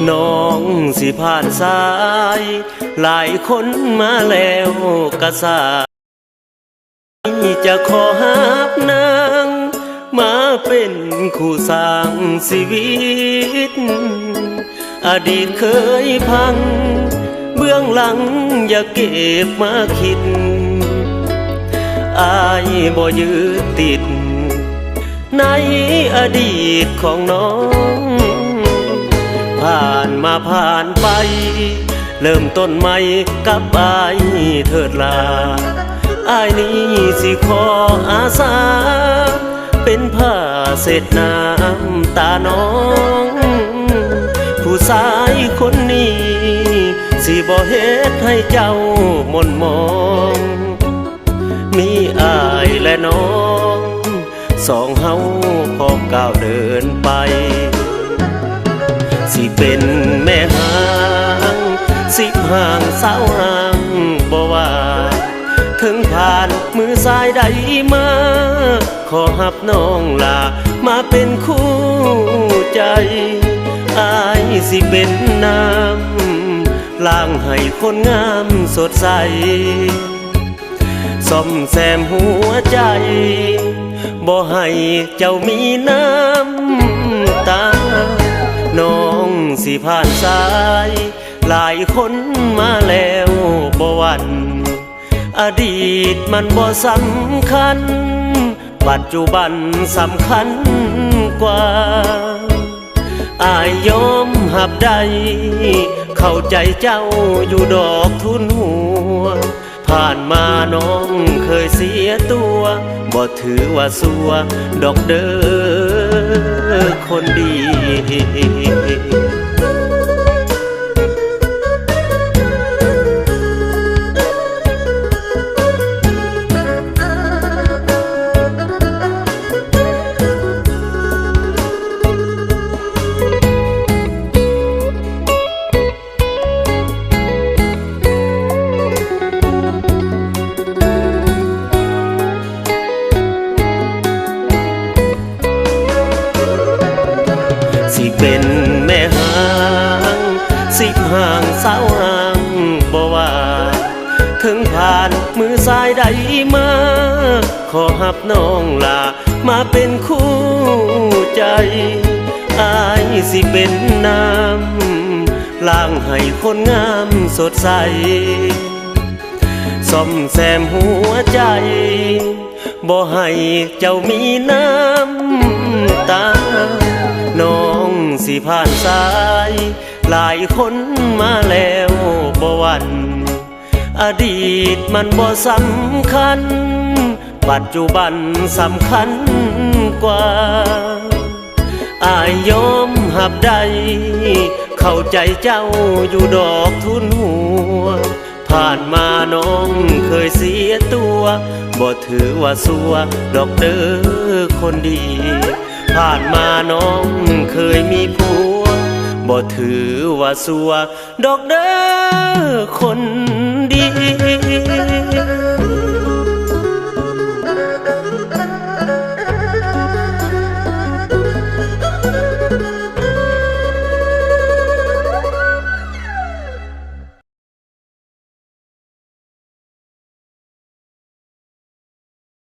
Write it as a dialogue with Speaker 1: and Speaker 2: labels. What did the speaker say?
Speaker 1: น้องสิผ่านสายหลายคนมาแล้วกะสายจะขอหับนางมาเป็นคู่สร้างชีวิตอดีตเคยพังเบื้องหลังอย่าเก็บมาคิดอายบ่ยึดติดในอดีตของน้องผ่านมาผ่านไปเริ่มต้นใหม่กับอายเถิดลาอายนี้สิขออาสาเป็นผ้าเศษน้ำตาน้องผู้ชายคนนี้สิบ่เฮ็ดให้เจ้าหม่นมองมีอายและน้องสองเฮาพร้อมก้าวเดินไปสิเป็นแม่หางสิบห่างสาวห่างบ่ว่าถึงผ่านมือซ้ายใดมาขอหับน้องลามาเป็นคู่ใจอายสิเป็นน้ำล้างให้คนงามสดใสซ่อมแซมหัวใจบ่ให้เจ้ามีน้ำตาน้องสิผ่านสายหลายคนมาแล้วบ่หวั่นอดีตมันบ่สำคัญปัจจุบันสำคัญกว่าอายยอมหับได้เข้าใจเจ้าอยู่ดอกทุนหัวผ่านมาน้องเคยเสียตัวบ่ถือว่าสัวดอกเด้อคนดีสิเป็นแม่หางสิบห่างสาวห่างบ่ว่าถึงผ่านมือซ้ายใดมาขอหับน้องลามาเป็นคู่ใจอายสิเป็นน้ำล้างให้คนงามสดใสซ่อมแซมหัวใจบ่ให้เจ้ามีน้ำตาน้องสิผ่านสายหลายคนมาแล้วบ่หวั่นอดีตมันบ่สำคัญปัจจุบันสำคัญกว่าอายยอมหับได้เข้าใจเจ้าอยู่ดอกทุนหัวผ่านมาน้องเคยเสียตัวบ่ถือว่าสัวดอกเด้อคนดีผ่านมาน้องเคยมีผัวบ่ถือว่าสัวดอกเด้อคนดี